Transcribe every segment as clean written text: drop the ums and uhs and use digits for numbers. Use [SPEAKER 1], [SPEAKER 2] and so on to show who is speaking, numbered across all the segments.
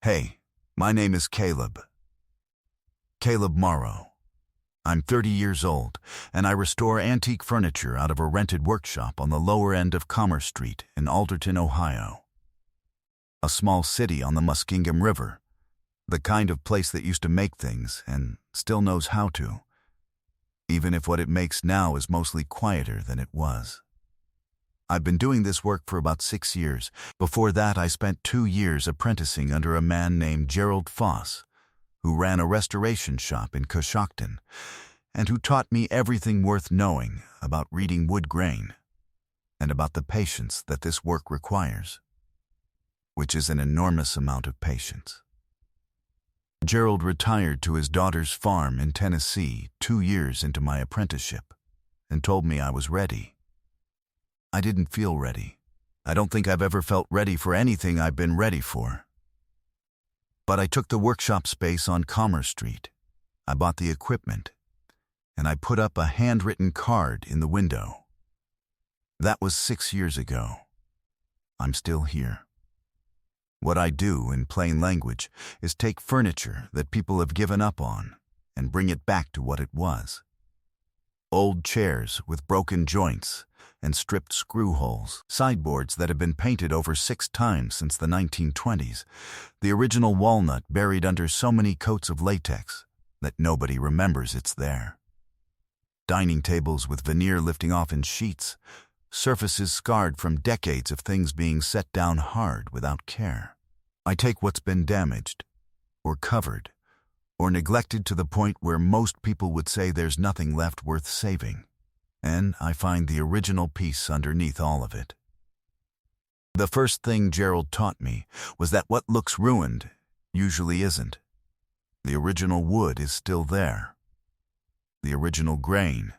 [SPEAKER 1] Hey, my name is Caleb. Caleb Morrow. I'm 30 years old, and I restore antique furniture out of a rented workshop on the lower end of Commerce Street in Alderton, Ohio. A small city on the Muskingum River, the kind of place that used to make things and still knows how to, even if what it makes now is mostly quieter than it was. I've been doing this work for about 6 years. Before that, I spent 2 years apprenticing under a man named Gerald Foss, who ran a restoration shop in Coshocton, and who taught me everything worth knowing about reading wood grain and about the patience that this work requires, which is an enormous amount of patience. Gerald retired to his daughter's farm in Tennessee 2 years into my apprenticeship and told me I was ready. I didn't feel ready. I don't think I've ever felt ready for anything I've been ready for. But I took the workshop space on Commerce Street. I bought the equipment, and I put up a handwritten card in the window. That was 6 years ago. I'm still here. What I do, in plain language, is take furniture that people have given up on and bring it back to what it was. Old chairs with broken joints and stripped screw holes, sideboards that have been painted over 6 times since the 1920s, the original walnut buried under so many coats of latex that nobody remembers it's there. Dining tables with veneer lifting off in sheets, surfaces scarred from decades of things being set down hard without care. I take what's been damaged, or covered, or neglected to the point where most people would say there's nothing left worth saving, and I find the original piece underneath all of it. The first thing Gerald taught me was that what looks ruined usually isn't. The original wood is still there. The original grain,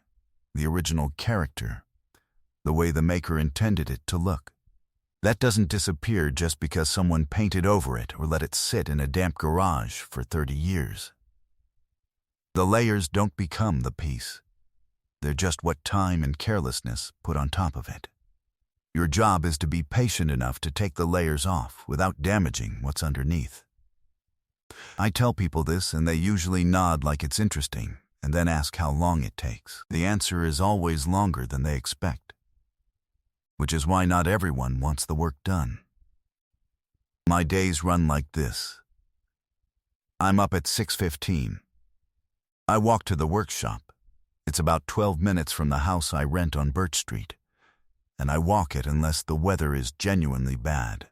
[SPEAKER 1] the original character, the way the maker intended it to look. That doesn't disappear just because someone painted over it or let it sit in a damp garage for 30 years. The layers don't become the piece. They're just what time and carelessness put on top of it. Your job is to be patient enough to take the layers off without damaging what's underneath. I tell people this and they usually nod like it's interesting and then ask how long it takes. The answer is always longer than they expect, which is why not everyone wants the work done. My days run like this. I'm up at 6:15. I walk to the workshop. It's about 12 minutes from the house I rent on Birch Street, and I walk it unless the weather is genuinely bad,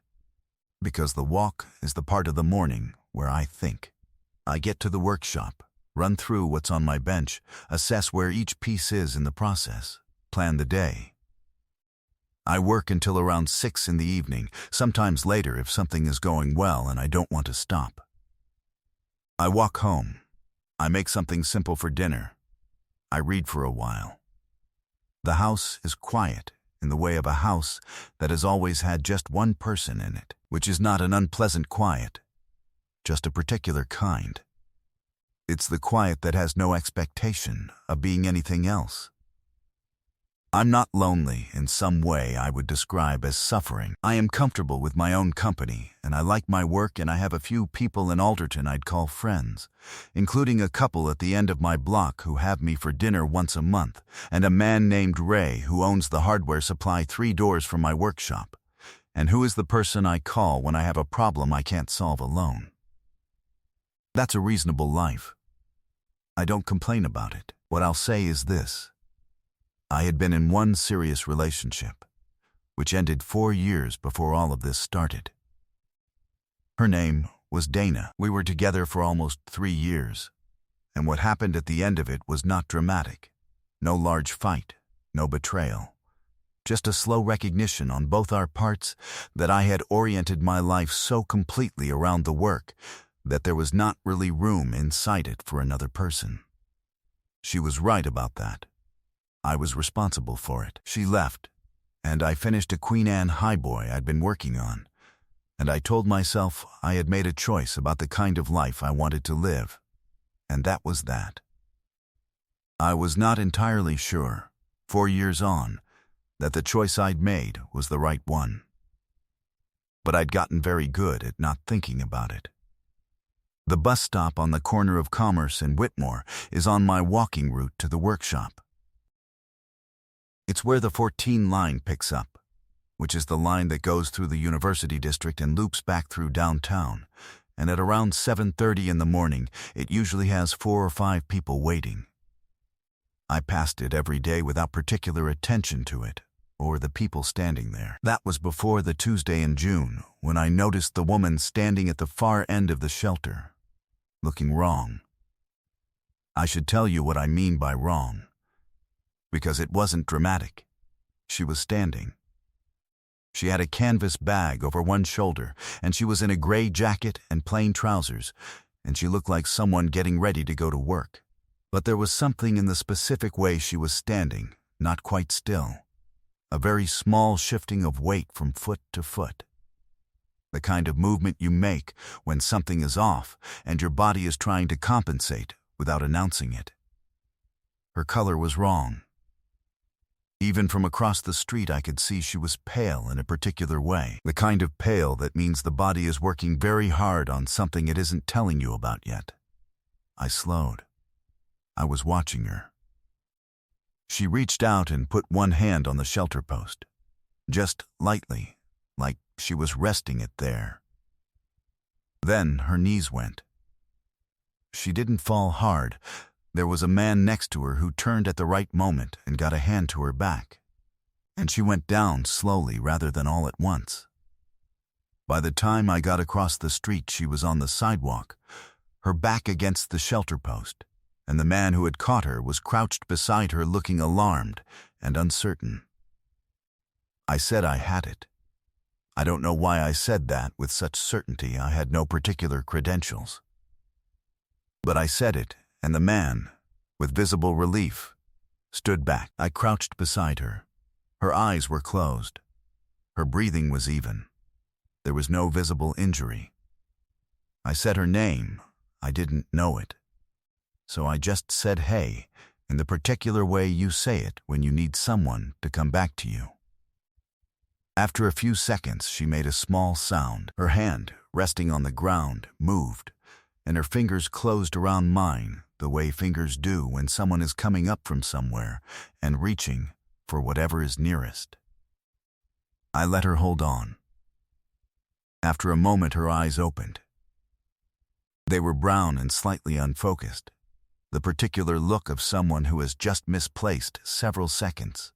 [SPEAKER 1] because the walk is the part of the morning where I think. I get to the workshop, run through what's on my bench, assess where each piece is in the process, plan the day. I work until around 6 in the evening, sometimes later if something is going well and I don't want to stop. I walk home. I make something simple for dinner. I read for a while. The house is quiet in the way of a house that has always had just one person in it, which is not an unpleasant quiet, just a particular kind. It's the quiet that has no expectation of being anything else. I'm not lonely in some way I would describe as suffering. I am comfortable with my own company, and I like my work, and I have a few people in Alderton I'd call friends, including a couple at the end of my block who have me for dinner once a month, and a man named Ray who owns the hardware supply 3 doors from my workshop, and who is the person I call when I have a problem I can't solve alone. That's a reasonable life. I don't complain about it. What I'll say is this. I had been in one serious relationship, which ended 4 years before all of this started. Her name was Dana. We were together for almost 3 years, and what happened at the end of it was not dramatic. No large fight, no betrayal. Just a slow recognition on both our parts that I had oriented my life so completely around the work that there was not really room inside it for another person. She was right about that. I was responsible for it. She left, and I finished a Queen Anne highboy I'd been working on, and I told myself I had made a choice about the kind of life I wanted to live, and that was that. I was not entirely sure, 4 years on, that the choice I'd made was the right one. But I'd gotten very good at not thinking about it. The bus stop on the corner of Commerce and Whitmore is on my walking route to the workshop. It's where the 14 line picks up, which is the line that goes through the University District and loops back through downtown, and at around 7:30 in the morning, it usually has 4 or 5 people waiting. I passed it every day without particular attention to it, or the people standing there. That was before the Tuesday in June, when I noticed the woman standing at the far end of the shelter, looking wrong. I should tell you what I mean by wrong, because it wasn't dramatic. She was standing. She had a canvas bag over one shoulder, and she was in a gray jacket and plain trousers, and she looked like someone getting ready to go to work. But there was something in the specific way she was standing, not quite still. A very small shifting of weight from foot to foot. The kind of movement you make when something is off and your body is trying to compensate without announcing it. Her color was wrong. Even from across the street I could see she was pale in a particular way. The kind of pale that means the body is working very hard on something it isn't telling you about yet. I slowed. I was watching her. She reached out and put one hand on the shelter post, just lightly, like she was resting it there. Then her knees went. She didn't fall hard. There was a man next to her who turned at the right moment and got a hand to her back, and she went down slowly rather than all at once. By the time I got across the street, she was on the sidewalk, her back against the shelter post, and the man who had caught her was crouched beside her looking alarmed and uncertain. I said I had it. I don't know why I said that with such certainty. I had no particular credentials. But I said it, and the man, with visible relief, stood back. I crouched beside her. Her eyes were closed. Her breathing was even. There was no visible injury. I said her name. I didn't know it. So I just said hey, in the particular way you say it when you need someone to come back to you. After a few seconds, she made a small sound. Her hand, resting on the ground, moved, and her fingers closed around mine the way fingers do when someone is coming up from somewhere and reaching for whatever is nearest. I let her hold on. After a moment, her eyes opened. They were brown and slightly unfocused, the particular look of someone who has just misplaced several seconds.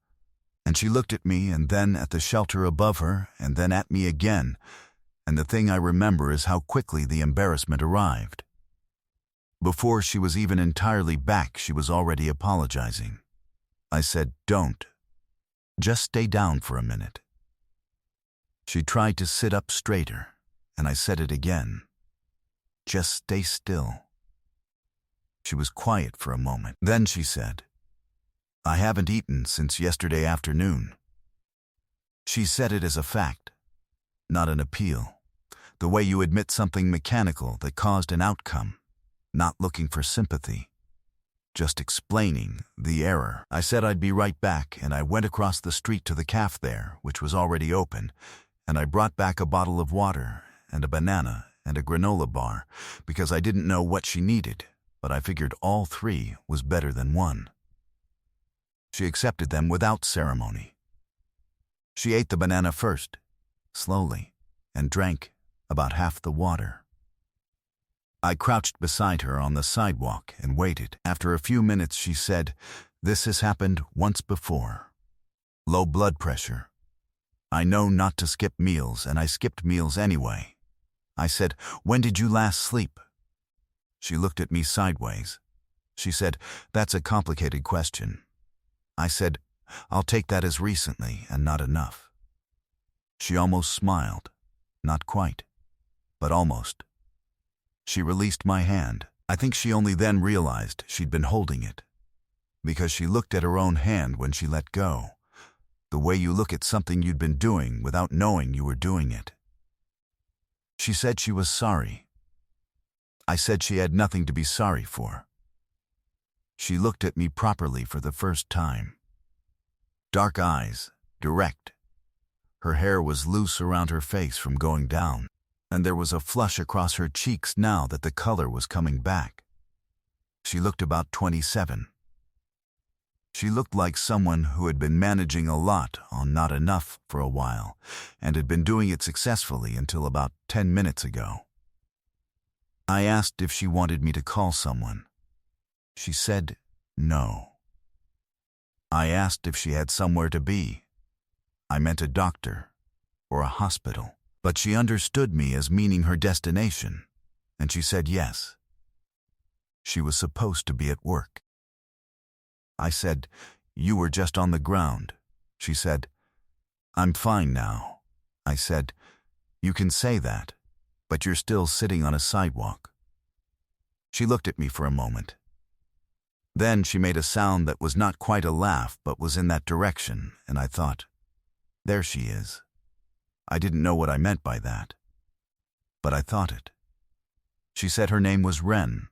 [SPEAKER 1] And she looked at me and then at the shelter above her and then at me again, and the thing I remember is how quickly the embarrassment arrived. Before she was even entirely back, she was already apologizing. I said, "Don't. Just stay down for a minute." She tried to sit up straighter, and I said it again. "Just stay still." She was quiet for a moment. Then she said, "I haven't eaten since yesterday afternoon." She said it as a fact, not an appeal, the way you admit something mechanical that caused an outcome, not looking for sympathy, just explaining the error. I said I'd be right back, and I went across the street to the cafe there, which was already open, and I brought back a bottle of water and a banana and a granola bar because I didn't know what she needed, but I figured all 3 was better than 1. She accepted them without ceremony. She ate the banana first, slowly, and drank about half the water. I crouched beside her on the sidewalk and waited. After a few minutes, she said, "This has happened once before. Low blood pressure. I know not to skip meals, and I skipped meals anyway." I said, "When did you last sleep?" She looked at me sideways. She said, "That's a complicated question." I said, "I'll take that as recently and not enough." She almost smiled. Not quite, but almost. She released my hand. I think she only then realized she'd been holding it, because she looked at her own hand when she let go, the way you look at something you'd been doing without knowing you were doing it. She said she was sorry. I said she had nothing to be sorry for. She looked at me properly for the first time. Dark eyes, direct. Her hair was loose around her face from going down. and there was a flush across her cheeks now that the color was coming back. She looked about 27. She looked like someone who had been managing a lot on not enough for a while, and had been doing it successfully until about 10 minutes ago. I asked if she wanted me to call someone. She said no. I asked if she had somewhere to be. I meant a doctor or a hospital, but she understood me as meaning her destination, and she said yes. She was supposed to be at work. I said, "You were just on the ground." She said, "I'm fine now." I said, "You can say that, but you're still sitting on a sidewalk." She looked at me for a moment. Then she made a sound that was not quite a laugh but was in that direction, and I thought, there she is. I didn't know what I meant by that, but I thought it. She said her name was Wren.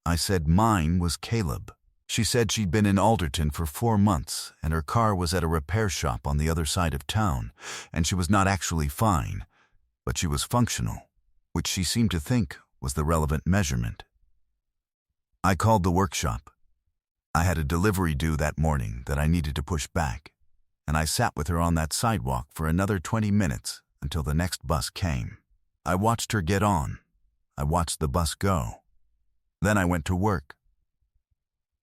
[SPEAKER 1] I said mine was Caleb. She said she'd been in Alderton for 4 months, and her car was at a repair shop on the other side of town, and she was not actually fine, but she was functional, which she seemed to think was the relevant measurement. I called the workshop. I had a delivery due that morning that I needed to push back, and I sat with her on that sidewalk for another 20 minutes until the next bus came. I watched her get on. I watched the bus go. Then I went to work.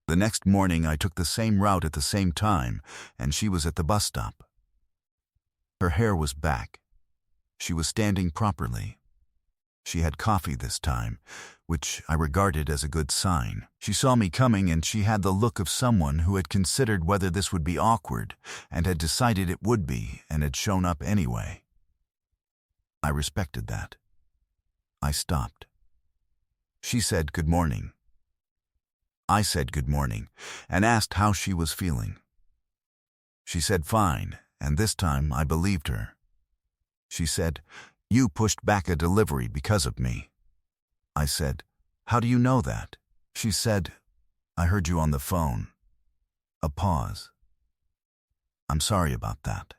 [SPEAKER 1] The next morning I took the same route at the same time, and she was at the bus stop. Her hair was back. She was standing properly. She had coffee this time, which I regarded as a good sign. She saw me coming, and she had the look of someone who had considered whether this would be awkward and had decided it would be and had shown up anyway. I respected that. I stopped. She said good morning. I said good morning and asked how she was feeling. She said fine, and this time I believed her. She said, "You pushed back a delivery because of me." I said, "How do you know that?" She said, "I heard you on the phone." A pause. "I'm sorry about that."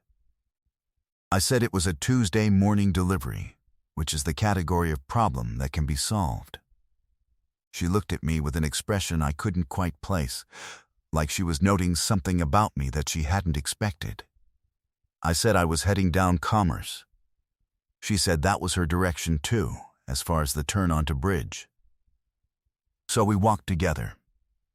[SPEAKER 1] I said it was a Tuesday morning delivery, which is the category of problem that can be solved. She looked at me with an expression I couldn't quite place, like she was noting something about me that she hadn't expected. I said I was heading down Commerce. She said that was her direction too, as far as the turn onto Bridge. So we walked together.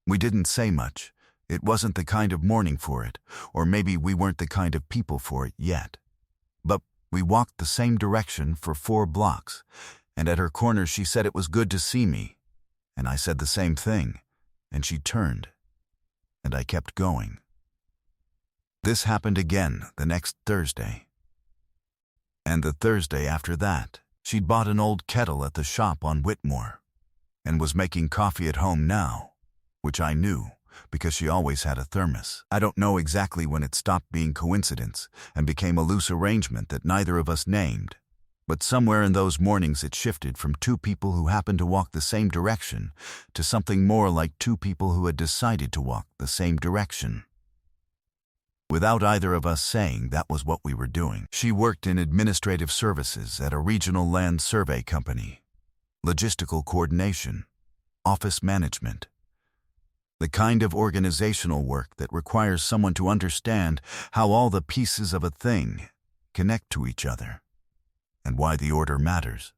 [SPEAKER 1] We didn't say much. It wasn't the kind of morning for it, or maybe we weren't the kind of people for it yet. But we walked the same direction for 4 blocks, and at her corner she said it was good to see me, and I said the same thing, and she turned, and I kept going. This happened again the next Thursday. And the Thursday after that, she'd bought an old kettle at the shop on Whitmore and was making coffee at home now, which I knew because she always had a thermos. I don't know exactly when it stopped being coincidence and became a loose arrangement that neither of us named, but somewhere in those mornings it shifted from 2 people who happened to walk the same direction to something more like 2 people who had decided to walk the same direction. Without either of us saying that was what we were doing. She worked in administrative services at a regional land survey company, logistical coordination, office management. The kind of organizational work that requires someone to understand how all the pieces of a thing connect to each other and why the order matters.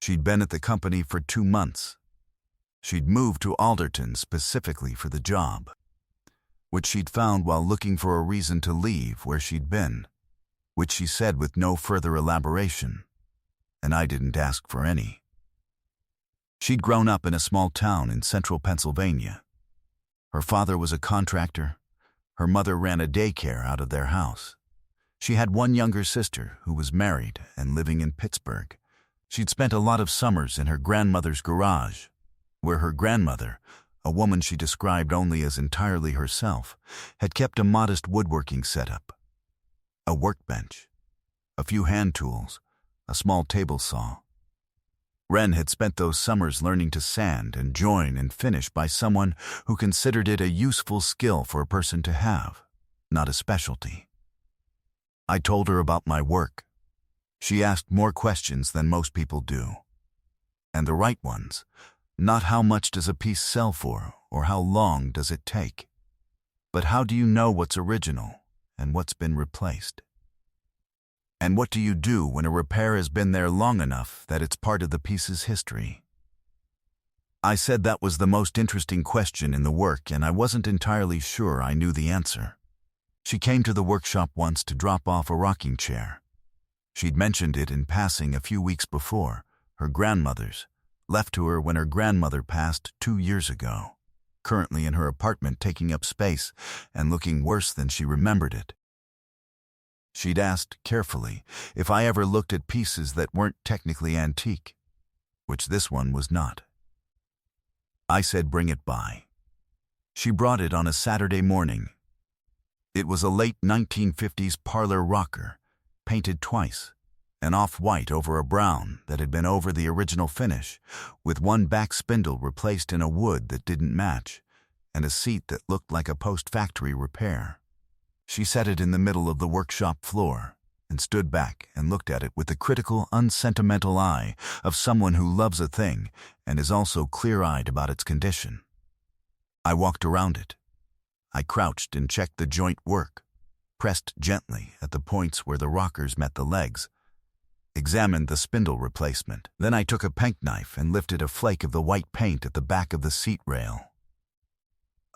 [SPEAKER 1] She'd been at the company for 2 months. She'd moved to Alderton specifically for the job, which she'd found while looking for a reason to leave where she'd been, which she said with no further elaboration, and I didn't ask for any. She'd grown up in a small town in central Pennsylvania. Her father was a contractor. Her mother ran a daycare out of their house. She had one younger sister who was married and living in Pittsburgh. She'd spent a lot of summers in her grandmother's garage, where her grandmother, a woman she described only as entirely herself, had kept a modest woodworking setup. A workbench, a few hand tools, a small table saw. Wren had spent those summers learning to sand and join and finish by someone who considered it a useful skill for a person to have, not a specialty. I told her about my work. She asked more questions than most people do. And the right ones. Not how much does a piece sell for, or how long does it take, but how do you know what's original and what's been replaced? And what do you do when a repair has been there long enough that it's part of the piece's history? I said that was the most interesting question in the work, and I wasn't entirely sure I knew the answer. She came to the workshop once to drop off a rocking chair. She'd mentioned it in passing a few weeks before, her grandmother's, left to her when her grandmother passed 2 years ago, currently in her apartment taking up space and looking worse than she remembered it. She'd asked, carefully, if I ever looked at pieces that weren't technically antique, which this one was not. I said bring it by. She brought it on a Saturday morning. It was a late 1950s parlor rocker, painted twice, an off-white over a brown that had been over the original finish, with one back spindle replaced in a wood that didn't match, and a seat that looked like a post-factory repair. She set it in the middle of the workshop floor and stood back and looked at it with the critical, unsentimental eye of someone who loves a thing and is also clear-eyed about its condition. I walked around it. I crouched and checked the joint work, pressed gently at the points where the rockers met the legs, examined the spindle replacement. Then I took a penknife and lifted a flake of the white paint at the back of the seat rail.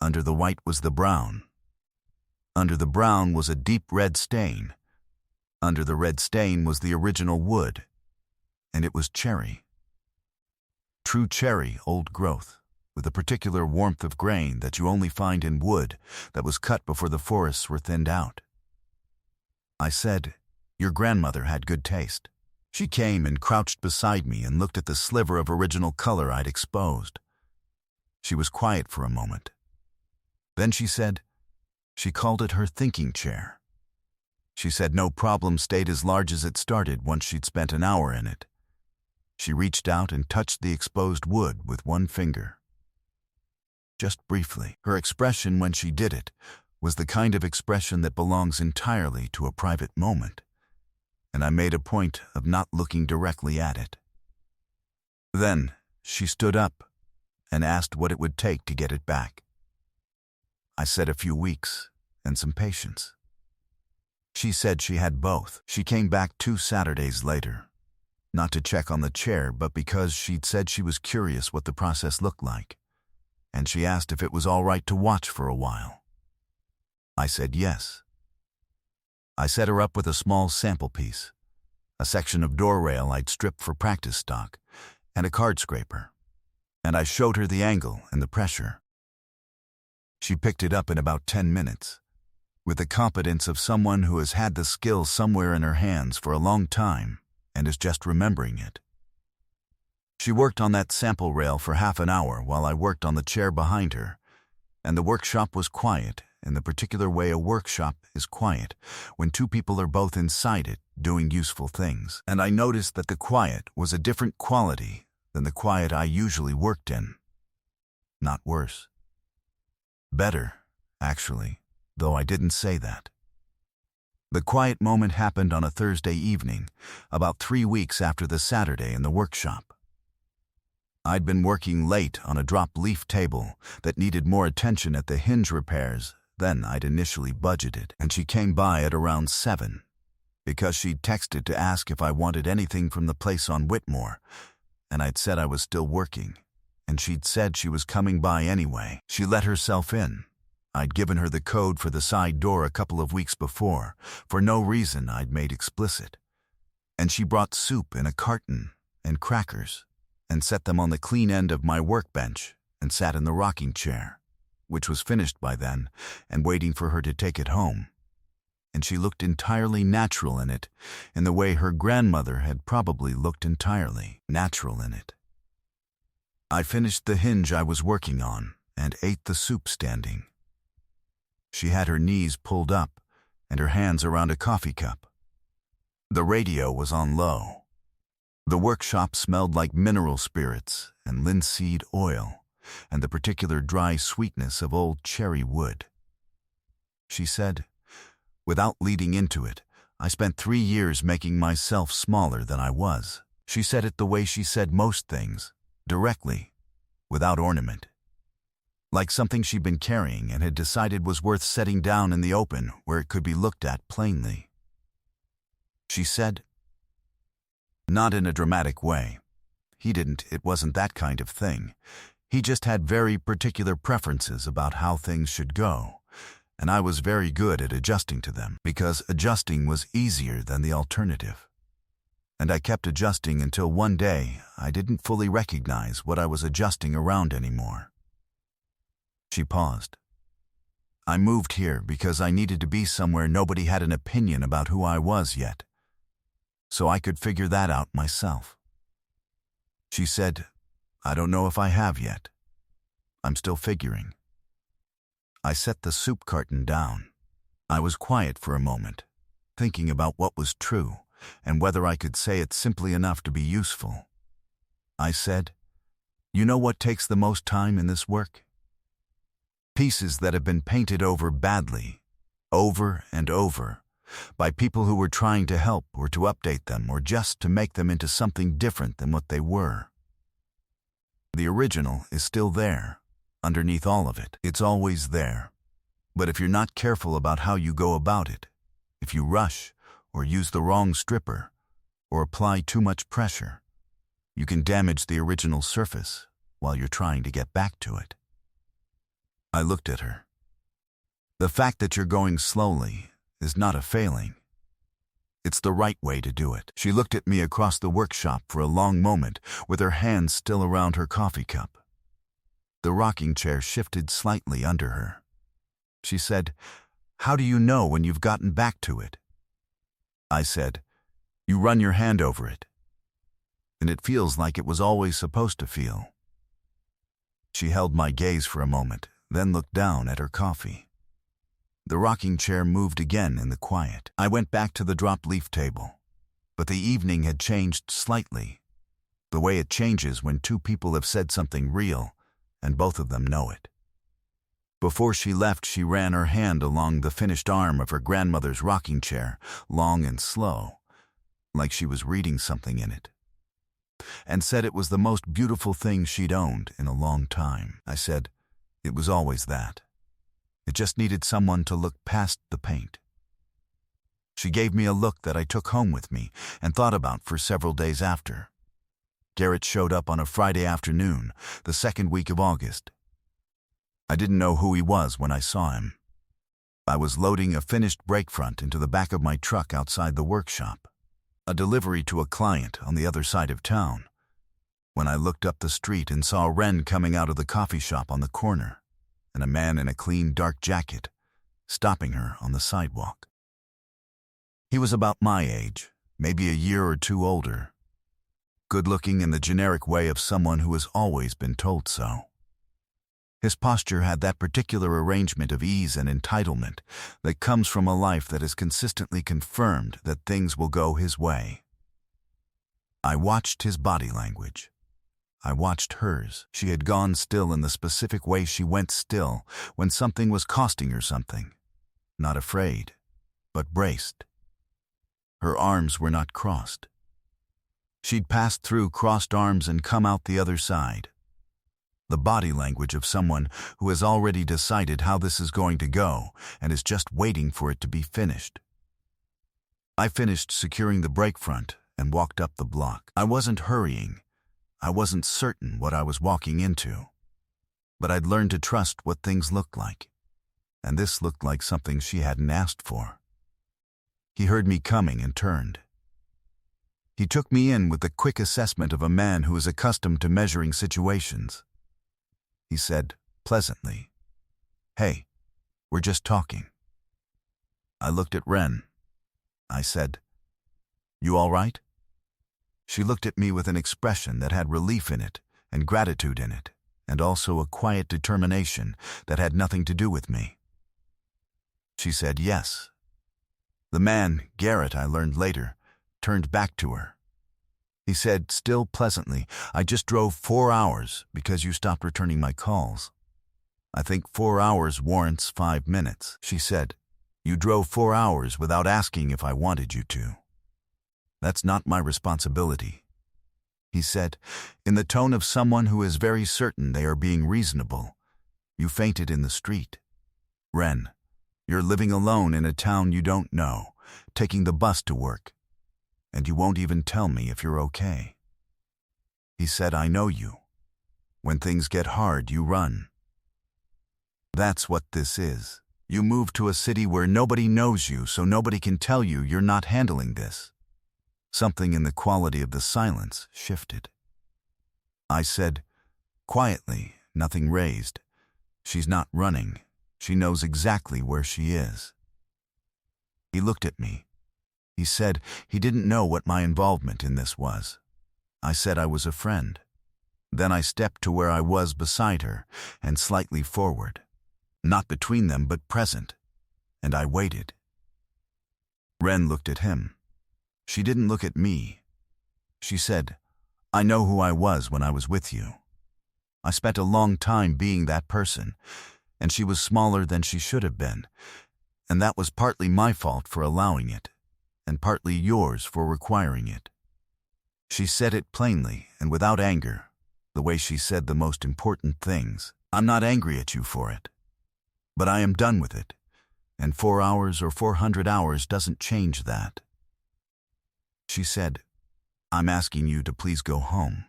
[SPEAKER 1] Under the white was the brown. Under the brown was a deep red stain. Under the red stain was the original wood, and it was cherry. True cherry, old growth, with a particular warmth of grain that you only find in wood that was cut before the forests were thinned out. I said, "Your grandmother had good taste." She came and crouched beside me and looked at the sliver of original color I'd exposed. She was quiet for a moment. Then she said, she called it her thinking chair. She said no problem stayed as large as it started once she'd spent an hour in it. She reached out and touched the exposed wood with one finger. Just briefly, her expression when she did it was the kind of expression that belongs entirely to a private moment, and I made a point of not looking directly at it. Then she stood up and asked what it would take to get it back. I said a few weeks and some patience. She said she had both. She came back 2 Saturdays later, not to check on the chair, but because she'd said she was curious what the process looked like, and she asked if it was all right to watch for a while. I said yes. I set her up with a small sample piece, a section of door rail I'd stripped for practice stock, and a card scraper, and I showed her the angle and the pressure. She picked it up in about 10 minutes, with the competence of someone who has had the skill somewhere in her hands for a long time and is just remembering it. She worked on that sample rail for half an hour while I worked on the chair behind her, and the workshop was quiet in the particular way a workshop is quiet when 2 people are both inside it doing useful things. And I noticed that the quiet was a different quality than the quiet I usually worked in. Not worse. Better, actually, though I didn't say that. The quiet moment happened on a Thursday evening, about 3 weeks after the Saturday in the workshop. I'd been working late on a drop leaf table that needed more attention at the hinge repairs than I'd initially budgeted, and she came by at around 7, because she'd texted to ask if I wanted anything from the place on Whitmore, and I'd said I was still working, and she'd said she was coming by anyway. She let herself in. I'd given her the code for the side door a couple of weeks before, for no reason I'd made explicit, and she brought soup in a carton and crackers and set them on the clean end of my workbench and sat in the rocking chair, which was finished by then and waiting for her to take it home. And she looked entirely natural in it, in the way her grandmother had probably looked entirely natural in it. I finished the hinge I was working on and ate the soup standing. She had her knees pulled up and her hands around a coffee cup. The radio was on low. The workshop smelled like mineral spirits and linseed oil and the particular dry sweetness of old cherry wood. She said, without leading into it, I spent 3 years making myself smaller than I was. She said it the way she said most things, directly, without ornament. Like something she'd been carrying and had decided was worth setting down in the open where it could be looked at plainly. She said, not in a dramatic way. It wasn't that kind of thing. He just had very particular preferences about how things should go, and I was very good at adjusting to them, because adjusting was easier than the alternative. And I kept adjusting until one day I didn't fully recognize what I was adjusting around anymore. She paused. I moved here because I needed to be somewhere nobody had an opinion about who I was yet, so I could figure that out myself. She said, I don't know if I have yet. I'm still figuring. I set the soup carton down. I was quiet for a moment, thinking about what was true and whether I could say it simply enough to be useful. I said, you know what takes the most time in this work? Pieces that have been painted over badly, over and over, by people who were trying to help or to update them or just to make them into something different than what they were. The original is still there, underneath all of it. It's always there. But if you're not careful about how you go about it, if you rush or use the wrong stripper or apply too much pressure, you can damage the original surface while you're trying to get back to it. I looked at her. The fact that you're going slowly is not a failing. It's the right way to do it. She looked at me across the workshop for a long moment with her hands still around her coffee cup. The rocking chair shifted slightly under her. She said, how do you know when you've gotten back to it? I said, you run your hand over it. And it feels like it was always supposed to feel. She held my gaze for a moment, then looked down at her coffee. The rocking chair moved again in the quiet. I went back to the drop leaf table, but the evening had changed slightly, the way it changes when two people have said something real and both of them know it. Before she left, she ran her hand along the finished arm of her grandmother's rocking chair, long and slow, like she was reading something in it, and said it was the most beautiful thing she'd owned in a long time. I said, it was always that. It just needed someone to look past the paint. She gave me a look that I took home with me and thought about for several days after. Garrett showed up on a Friday afternoon, the second week of August. I didn't know who he was when I saw him. I was loading a finished brake front into the back of my truck outside the workshop, a delivery to a client on the other side of town, when I looked up the street and saw Ren coming out of the coffee shop on the corner, and a man in a clean dark jacket, stopping her on the sidewalk. He was about my age, maybe a year or two older, good-looking in the generic way of someone who has always been told so. His posture had that particular arrangement of ease and entitlement that comes from a life that has consistently confirmed that things will go his way. I watched his body language. I watched hers. She had gone still in the specific way she went still when something was costing her something. Not afraid, but braced. Her arms were not crossed. She'd passed through crossed arms and come out the other side. The body language of someone who has already decided how this is going to go and is just waiting for it to be finished. I finished securing the brake front and walked up the block. I wasn't hurrying. I wasn't certain what I was walking into, but I'd learned to trust what things looked like, and this looked like something she hadn't asked for. He heard me coming and turned. He took me in with the quick assessment of a man who is accustomed to measuring situations. He said, pleasantly, "Hey, we're just talking." I looked at Ren. I said, "You all right?" She looked at me with an expression that had relief in it and gratitude in it, and also a quiet determination that had nothing to do with me. She said yes. The man, Garrett, I learned later, turned back to her. He said, still pleasantly, "I just drove 4 hours because you stopped returning my calls. I think 4 hours warrants 5 minutes," she said. You drove 4 hours without asking if I wanted you to. That's not my responsibility, he said, in the tone of someone who is very certain they are being reasonable. You fainted in the street. Ren, you're living alone in a town you don't know, taking the bus to work, and you won't even tell me if you're okay. He said, I know you. When things get hard, you run. That's what this is. You move to a city where nobody knows you, so nobody can tell you you're not handling this. Something in the quality of the silence shifted. I said, quietly, nothing raised, she's not running. She knows exactly where she is. He looked at me. He said he didn't know what my involvement in this was. I said I was a friend. Then I stepped to where I was beside her and slightly forward. Not between them, but present. And I waited. Ren looked at him. She didn't look at me. She said, I know who I was when I was with you. I spent a long time being that person, and she was smaller than she should have been, and that was partly my fault for allowing it, and partly yours for requiring it. She said it plainly and without anger, the way she said the most important things. I'm not angry at you for it, but I am done with it, and 4 hours or 400 hours doesn't change that. She said, I'm asking you to please go home.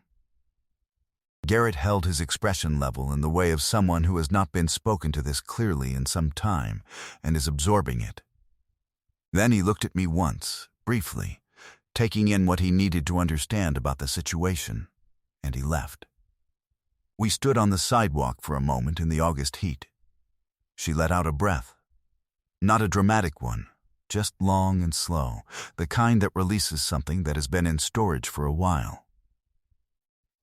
[SPEAKER 1] Garrett held his expression level in the way of someone who has not been spoken to this clearly in some time and is absorbing it. Then he looked at me once, briefly, taking in what he needed to understand about the situation, and he left. We stood on the sidewalk for a moment in the August heat. She let out a breath. Not a dramatic one, just long and slow, the kind that releases something that has been in storage for a while.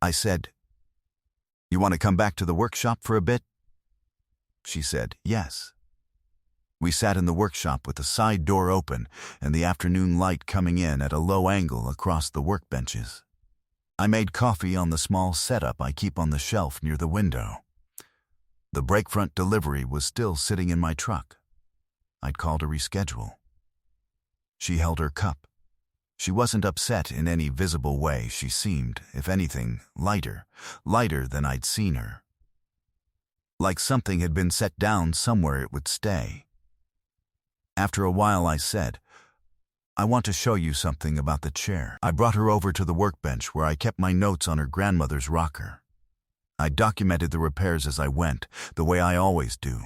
[SPEAKER 1] I said, You want to come back to the workshop for a bit? She said, yes. We sat in the workshop with the side door open and the afternoon light coming in at a low angle across the workbenches. I made coffee on the small setup I keep on the shelf near the window. The Breakfront delivery was still sitting in my truck. I'd called to reschedule. She held her cup. She wasn't upset in any visible way. She seemed, if anything, lighter than I'd seen her. Like something had been set down somewhere it would stay. After a while I said, I want to show you something about the chair. I brought her over to the workbench where I kept my notes on her grandmother's rocker. I documented the repairs as I went, the way I always do.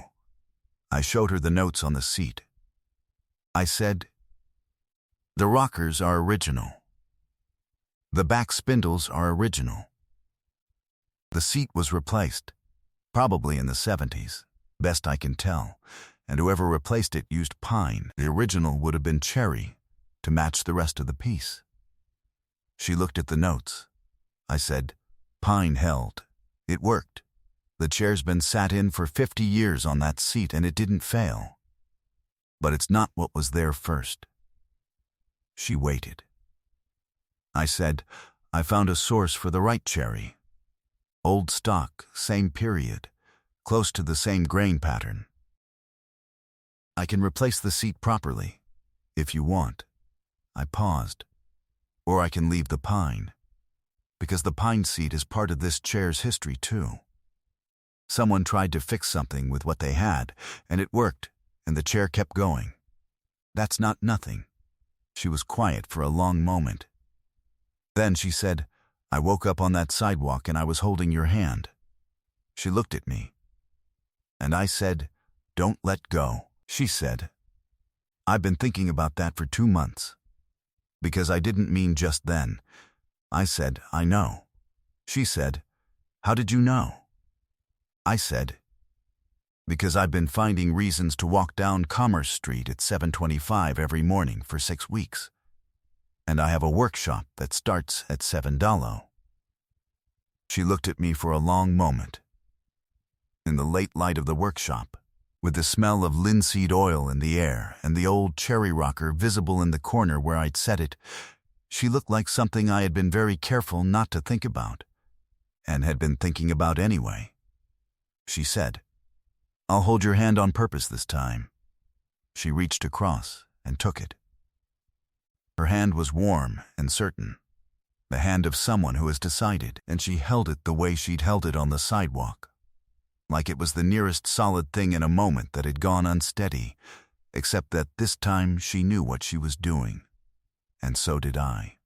[SPEAKER 1] I showed her the notes on the seat. I said, the rockers are original. The back spindles are original. The seat was replaced, probably in the 70s, best I can tell, and whoever replaced it used pine. The original would have been cherry to match the rest of the piece. She looked at the notes. I said, pine held. It worked. The chair's been sat in for 50 years on that seat and it didn't fail. But it's not what was there first. She waited. I said, I found a source for the right cherry. Old stock, same period, close to the same grain pattern. I can replace the seat properly, if you want. I paused. Or I can leave the pine, because the pine seat is part of this chair's history too. Someone tried to fix something with what they had, and it worked, and the chair kept going. That's not nothing. She was quiet for a long moment. Then she said, I woke up on that sidewalk and I was holding your hand. She looked at me. And I said, don't let go. She said, I've been thinking about that for 2 months. Because I didn't mean just then. I said, I know. She said, how did you know? I said, because I've been finding reasons to walk down Commerce Street at 7:25 every morning for 6 weeks. And I have a workshop that starts at $7. She looked at me for a long moment. In the late light of the workshop, with the smell of linseed oil in the air and the old cherry rocker visible in the corner where I'd set it, she looked like something I had been very careful not to think about, and had been thinking about anyway. She said, I'll hold your hand on purpose this time. She reached across and took it. Her hand was warm and certain, the hand of someone who has decided, and she held it the way she'd held it on the sidewalk, like it was the nearest solid thing in a moment that had gone unsteady, except that this time she knew what she was doing, and so did I.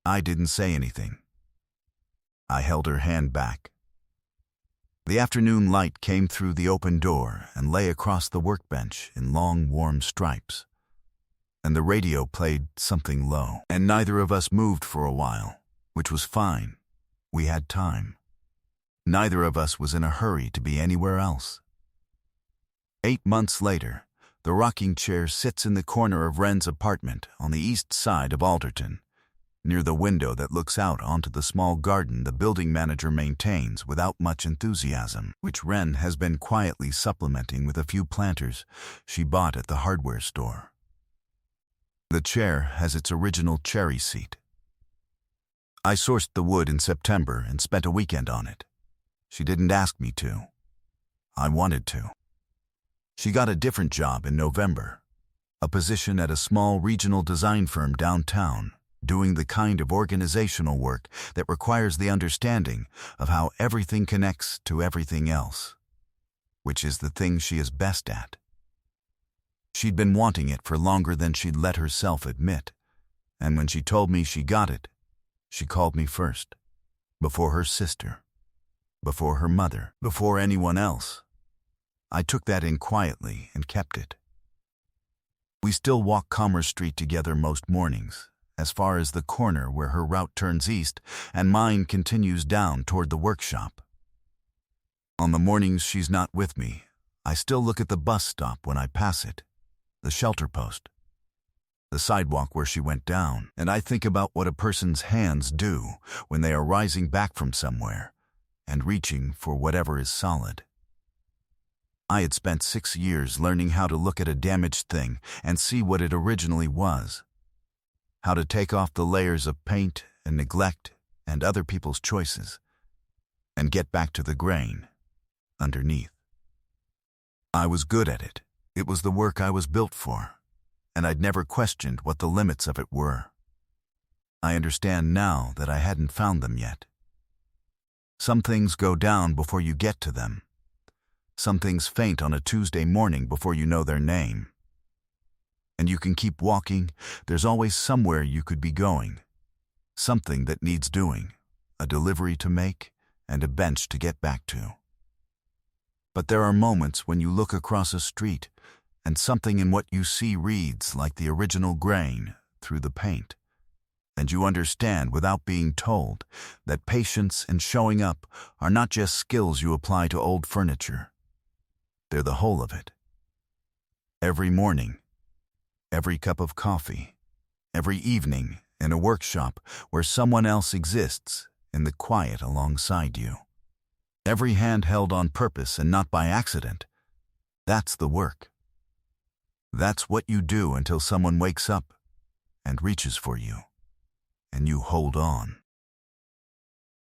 [SPEAKER 1] I didn't say anything. I held her hand back. The afternoon light came through the open door and lay across the workbench in long, warm stripes, and the radio played something low, and neither of us moved for a while, which was fine. We had time. Neither of us was in a hurry to be anywhere else. 8 months later, the rocking chair sits in the corner of Wren's apartment on the east side of Alderton, near the window that looks out onto the small garden the building manager maintains without much enthusiasm, which Wren has been quietly supplementing with a few planters she bought at the hardware store. The chair has its original cherry seat. I sourced the wood in September and spent a weekend on it. She didn't ask me to. I wanted to. She got a different job in November, a position at a small regional design firm downtown, doing the kind of organizational work that requires the understanding of how everything connects to everything else, which is the thing she is best at. She'd been wanting it for longer than she'd let herself admit, and when she told me she got it, she called me first, before her sister, before her mother, before anyone else. I took that in quietly and kept it. We still walk Commerce Street together most mornings, as far as the corner where her route turns east and mine continues down toward the workshop. On the mornings she's not with me, I still look at the bus stop when I pass it, the shelter post, the sidewalk where she went down, and I think about what a person's hands do when they are rising back from somewhere and reaching for whatever is solid. I had spent 6 years learning how to look at a damaged thing and see what it originally was, how to take off the layers of paint and neglect and other people's choices, and get back to the grain underneath. I was good at it. It was the work I was built for, and I'd never questioned what the limits of it were. I understand now that I hadn't found them yet. Some things go down before you get to them. Some things faint on a Tuesday morning before you know their name. And you can keep walking. There's always somewhere you could be going. Something that needs doing, a delivery to make, and a bench to get back to. But there are moments when you look across a street and something in what you see reads like the original grain through the paint. And you understand without being told that patience and showing up are not just skills you apply to old furniture. They're the whole of it. Every morning, every cup of coffee, every evening in a workshop where someone else exists in the quiet alongside you. Every hand held on purpose and not by accident. That's the work. That's what you do until someone wakes up and reaches for you, and you hold on.